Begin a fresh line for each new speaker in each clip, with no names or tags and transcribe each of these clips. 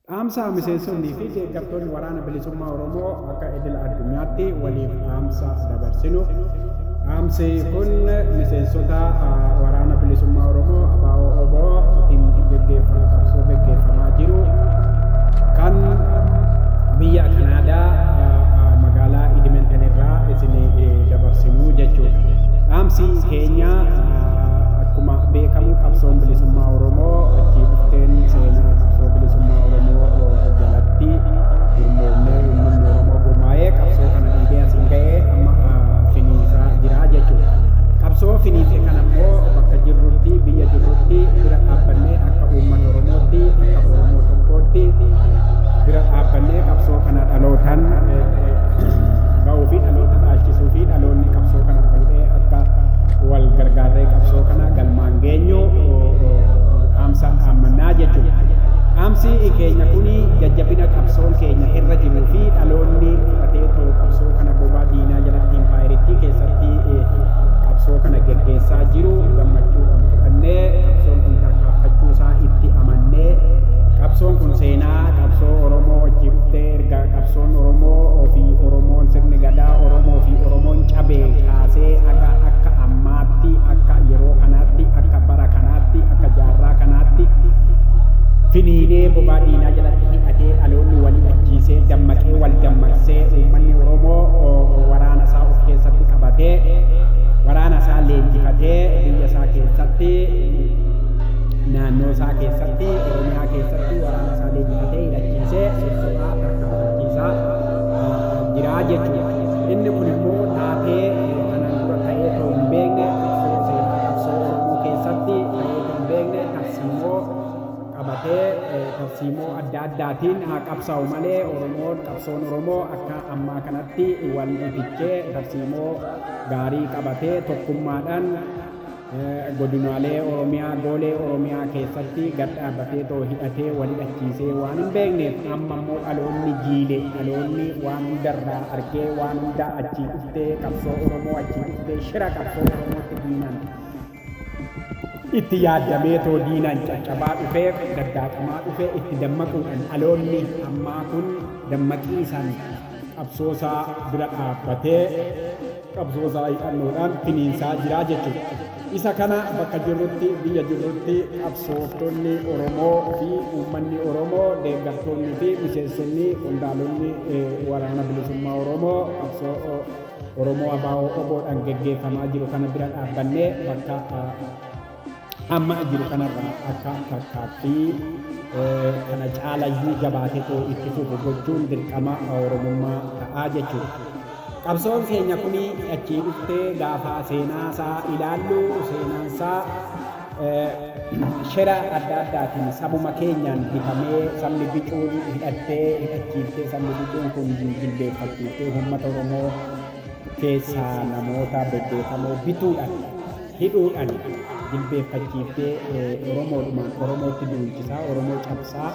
Dhaamsa miseensonnii fi deeggartoonni waraana bilisummaa Oromoo akka idila addunyaatti waliif dhaamsa dabarsinu. Dhaamsi kun miseensota waraana bilisummaa Oromoo ABO qabsoo gaggeeffamaa jiru kan biyya Kanaadaa magaalaa Edmonton irraa isin dabarsinu jechuudha. Dhaamsi keenya akkuma beekamu qabsoon bilisummaa Oromoo achi dhufteen seenaa qabsoo bilisummaa Oromoo jalatti gurmoomnee uummanni Oromoo gurmaa'ee qabsoo kana dhiibee asiin ga'ee amma finiisaa jira jechuudha. Qabsoo finiisee kana immoo bakka jirrutti biyya jirrutti bira dhaabbannee akka uummata Oromootti akka Oromoo tokkootti bira dhaabbannee qabsoo kana dhalootaan ga'uu fi dhaloota dhaalchisuu fi dhaloonni qabsoo kana fuudhee akka wal gargaarree qabsoo kana galmaan geenyu dhaamsa dhaammannaa jechuudha. Dhaamsi keenya kuni jajjabina qabsoon keenya irra jiruu fi dhaloonni fudhatee ta'u qabsoo kana bobaa diinaa jalatti impaayiritti keessatti qabsoo kana geggeessaa jiru gammachuudhaan fudhannee qabsoon kun tarkaanfachuu isaa itti amannee qabsoon kun seenaa qabsoo Oromoo wajjin dhuftee erga qabsoon Oromoo fi Oromoon sirni gadaa Oromoo fi Oromoon cabee kaasee akka ammaatti akka yeroo kanaatti akka bara kanaatti akka jaarraa kanaatti finiinee bobaa diinaa jalatti hidhatee dhaloonni walii ajjiisee dammaqee wal dammaqsee uummanni Oromoo waraana isaa of keessatti qabatee waraana isaa leenjifatee biyya isaa keessatti naannoo isaa keessatti Oromiyaa keessatti waraana isaa leenjifatee hidhachiisee sosochii tarkaanfachiisaa jira jechuudha. Inni kun immoo taatee kanaan dura ta'ee ta'uu hin beekne qabsoo seenaa qabsoo Oromoo keessatti ta'ee ta'uu hin beekne tarsiimoo qabatee tarsiimoo adda addaatiin haa qabsaa'u malee Oromoon qabsoon Oromoo akka ammaa kanatti wal ifichee tarsiimoo gaarii qabatee tokkummaadhaan godinaalee Oromiyaa goolee Oromiyaa keessatti gad dhaabbatee too hidhatee wal hidhachiisee waan hin beekneef amma immoo dhaloonni jiile dhaloonni waan hundarraa argee waan hundaa achii dhuftee qabsoo Oromoo achii dhuftee shira qabsoo Oromootti diinaan itti yaadamee too diinaan caccabaa dhufee daddaaqamaa dhufee itti dammaquudhaan dhaloonni ammaa kun dammaqiisaan qabsoosaa bira dhaabbatee qabsoosaa hidhannoodhaan finiinsaa jiraa jechuudha. Isa kana bakka jirrutti biyya jirrutti qabsooftonni Oromoo fi uummanni Oromoo deeggartoonni fi miseensonni qondaalonni waraana bilisummaa Oromoo qabsoo Oromoo ABO'dhaan geggeeffamaa jiru kana bira dhaabbannee bakka amma jiru kanarraa akka tarkaaffii kana caalayyuu jabaatee itti fufu gochuun dirqama Oromummaa ta'aa jechuudha. Qabsoon keenya kuni achii dhuftee gaafa seenaa isaa ilaallu seenaan isaa shira adda addaatiin sabuma keenyaan bitamee sabni bicuun hidhattee hidhachiiftee sabni bicuun kun jilbeeffachiiftee uummata Oromoo keessaa namoota bebbeekamoo bituudhaan hidhuudhaan jilbeeffachiiftee Oromootti duulchisaa Oromoo cabsaa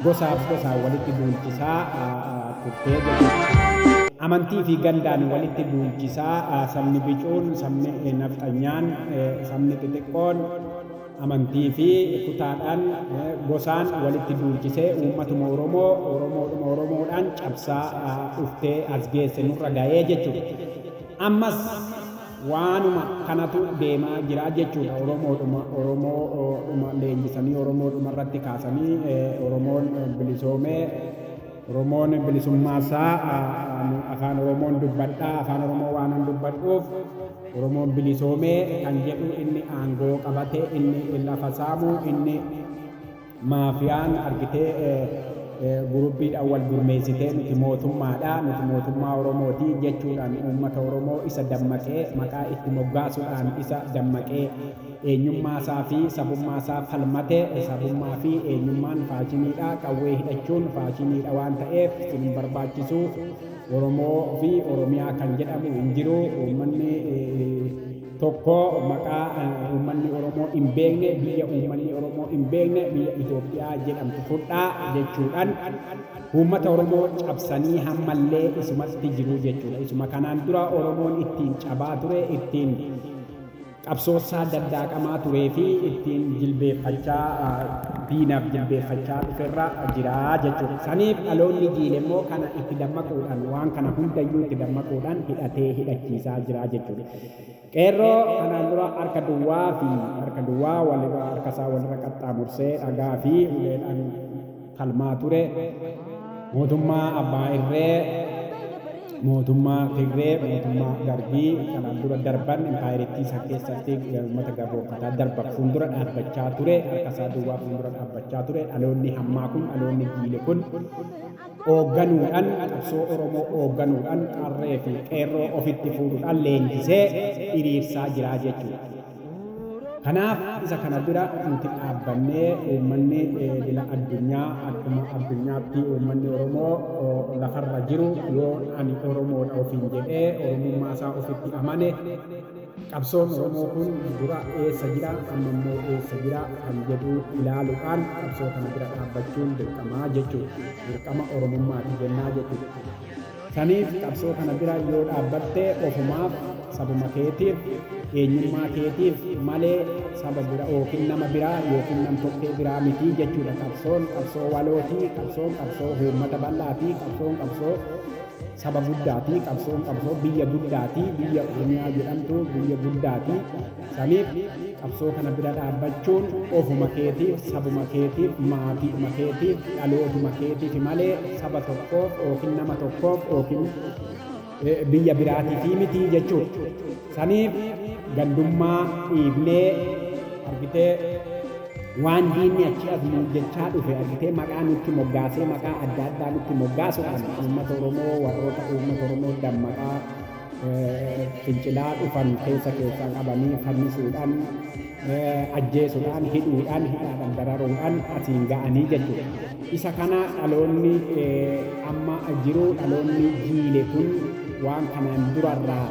gosaaf gosaa walitti duulchisaa turtee jechuudha. Amantii fi gandaan walitti duulchisaa sabni bicuun sabni nafxanyaan sabni xixiqqoon amantii fi kutaadhaan gosaan walitti duulchisee uummatuma Oromoodhaan cabsaa dhuftee as geesse nurra ga'ee jechuudha. Ammas waanuma kanatu deemaa jira jechuudha. Oromoodhuma leenjisanii Oromoodhuma irratti kaasanii Oromoon bilisoomee Oromoon bilisummaasaa afaan Oromoon dubbadhaa afaan Oromoo waan dubbadhuuf Oromoon bilisoomee kan jedhu inni aangoo qabatee inni lafa saamu inni maafiyaan argitee gurubbiidhaan wal gurmeessitee nuti mootummaadha nuti mootummaa Oromooti jechuudhaan uummata Oromoo isa dammaqee maqaa itti moggaasuudhaan isa dammaqee eenyummaasaa fi sabummaasaa falmatee sabummaa fi eenyummaan faashiniidha qawwee hidhachuun faashiniidha waan ta'eef hin barbaachisu Oromoo fi Oromiyaa kan jedhamu hin jiru uummanni tokko maqaa uummanni Oromoo hin beekne biyya uummanni Oromoo hin beekne biyya Itoophiyaa jedhamtu fudhaa jechuudhaan uummata Oromoo cabsanii hammallee isumatti jiru jechuudha. Isuma kanaan dura Oromoon ittiin cabaa ture ittiin qabsoosaa daddaaqamaa turee fi ittiin jilbeeffachaa diinaaf jilbeeffachaa dhufeerra jira jechuudha. Saniif dhaloonni jiile immoo kana itti dammaquudhaan waan kana hundayyuu itti dammaquudhaan hidhachiisaa jira jechuudha. Qeerroo kanaan dura harka duwwaa harkasaa walirra qaxxaamursee dhagaa fi uleedhaan falmaa ture. Mootummaa abbaa irree, mootummaa Tigree, mootummaa Darbii kanaan dura darban impaayiriitti isa keessatti uummata gabroonfataa darban fuuldura dhaabbachaa ture. Harkasaa duwwaa fuuldura dhaabbachaa ture. Dhaloonni hammaa kun, dhaloonni jiile kun hoogganuudhaan, qabsoo Oromoo hoogganuudhaan qarree fi qeerroo ofitti fuudhuudhaan leenjisee hiriirsaa jira jechuudha. Kanaaf isa kana bira nuti dhaabbannee uummanni dila addunyaa akkuma addunyaatti uummanni Oromoo lafarra jiru yoo ani Oromoodha ofiin jedhee Oromummaa isaa ofitti amane qabsoon Oromoo kun dura eessa jira amma immoo eessa jira kan jedhu ilaaluudhaan qabsoo kana bira dhaabbachuun dirqamaa jechuudha. Dirqama Oromummaati jennaa jechuudha. Saniif qabsoo kana bira yoo dhaabbatte ofumaaf sabuma keetiif eenyummaa keetiif malee saba bira yookiin nama biraa yookiin nam tokkee biraa miti jechuudha. Qabsoo walootii, qabsoo uummata bal'aatii, qabsoo saba guddaati, qabsoo biyya guddaati, biyya Oromiyaa jedhamtu biyya guddaati. Saniif qabsoo kana bira dhaabbachuun ofuma keetiif, sabuma keetiif, maatiidhuma keetiif, dhalootuma keetiif malee saba tokkoof yookiin nama tokkoof yookiin biyya biraatiif miti jechuudha. Saniif gandummaa dhiibnee argitee waan diinni achi as jechaa dhufe argitee maqaa nutti moggaasee maqaa adda addaa nutti moggaasuudhaan uummata Oromoo warroota uummata Oromoo dammaqaa fincilaa dhufan keessaan qabanii fannisuudhaan ajjeesuudhaan hidhuudhaan dararuudhaan asiin ga'anii jechuudha. Isa kana dhaloonni amma jiru dhaloonni jiile kun waan kanaan durarraa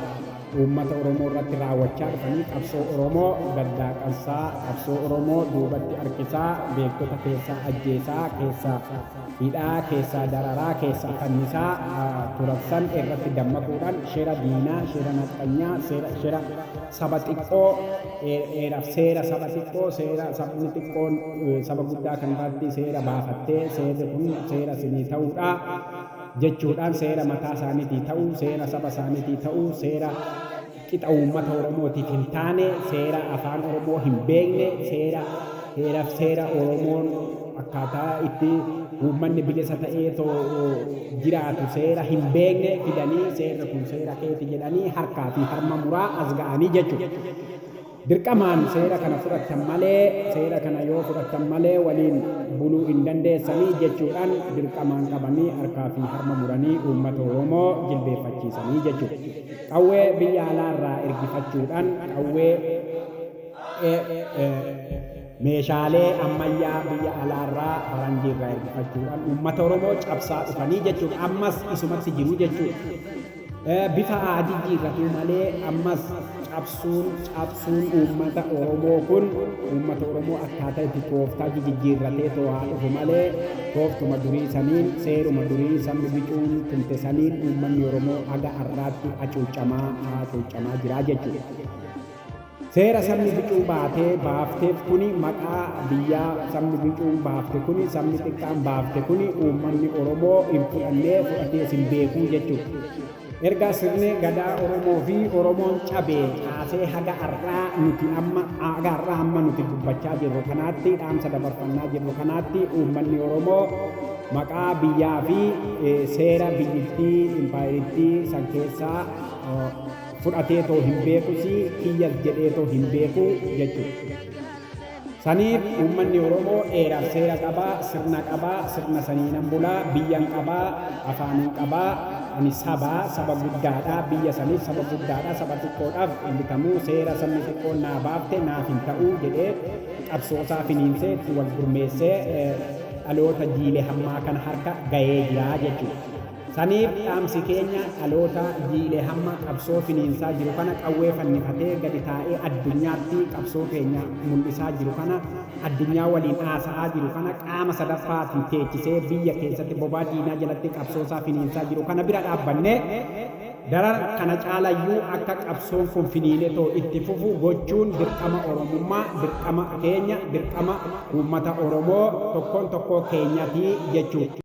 uummata Oromoo irratti raawwachaa dhufanii qabsoo Oromoo daddaaqansaa, qabsoo Oromoo duubatti harkisaa, beektota keessaa ajjeesaa, keessaa hidhaa, keessaa dararaa, keessaa fannisaa turabsan irratti dammaquudhaan shira diinaa, shira naqxanyaa, shira saba xiqqoo, seera saba xiqqoo, seera sabni xiqqoon saba guddaa kan irratti seera baafattee seerri kun seera sinii ta'uudha jechuudhaan seera mataa isaaniitii ta'uu, seera saba isaaniitii ta'uu, seera qixa uummata Oromootiif hin taane, seera afaan Oromoo hin beekne, seera Oromoon akkaataa itti uummanni bilisa ta'ee jiraatu seera hin beekne fidanii seerri kun seera keeti jedhanii harkaa fi harma muraa as ga'anii jechuudha. Dirqamaan seera kana fudhatan malee, seera kana yoo fudhatan malee waliin buluu hin dandeessanii jechuudhaan dirqamaan qabanii harkaa fi harma muranii uummata Oromoo jilbeeffachiisanii jechuudha. Qawwee biyya alaarraa ergifachuudhaan qawwee meeshaalee ammayyaa biyya alaarraa faranjiirraa ergifachuudhaan uummata Oromoo cabsaa dhufanii jechuudha. Ammas isumatti jiru jechuudha. Bifa adii jijjiirratu malee ammas cabsuun uummata Oromoo kun uummata Oromoo akkaataa itti tooftaa jijjiirratee to'aa dhufu malee tooftuma durii saniin seeruma durii sabni bicuun tumte saniin uummanni Oromoo haga har'aatti hacuucamaa jira jechuudha. Seera sabni bicuu baafteef kuni maqaa biyyaa sabni bicuun baafte kuni sabni xiqqaan baafte kuni uummanni Oromoo hin fudhatee sin beekuu jechuudha. Erga sirni gadaa Oromoo fi Oromoon cabee kaasee haga har'aa amma nuti dubbachaa jirru kanaatti dhaamsa dabarfannaa jirru kanaatti uummanni Oromoo maqaa biyyaa fi seera biyyittii impaayiriittii san keessaa fudhatee too hin beekusi kiyyas jedhee too hin beeku jechuudha. Saniif uummanni Oromoo dheeraaf seera qabaa, sirna qabaa, sirna saniinan bulaa, biyyan qabaa, afaanin qabaa. Ani saba guddaadha, biyya saniif saba guddaadha, saba xiqqoodhaaf bitamuu seera sabni xiqqoon naa baafte naaf hin ta'uu jedhee qabsoosaa finiinsee itti wal gurmeessee dhaloota jiile hammaa kana harka ga'ee jira jechuudha. Saniif dhaamsi keenya dhaloota jiile hamma qabsoo finiinsaa jiru kana qawwee fannifatee gadi taa'ee addunyaatti qabsoo keenya mul'isaa jiru kana addunyaa waliin haasa'aa jiru kana qaama sadaffaatiin teechisee biyya keessatti bobaa diinaa jalatti qabsoosaa finiinsaa jiru kana bira dhaabbannee daran kana caalayyuu akka qabsoon kun finiinee too itti fufu gochuun dirqama Oromummaa, dirqama keenya, dirqama uummata Oromoo tokkoon tokkoo keenyaatii jechuudha.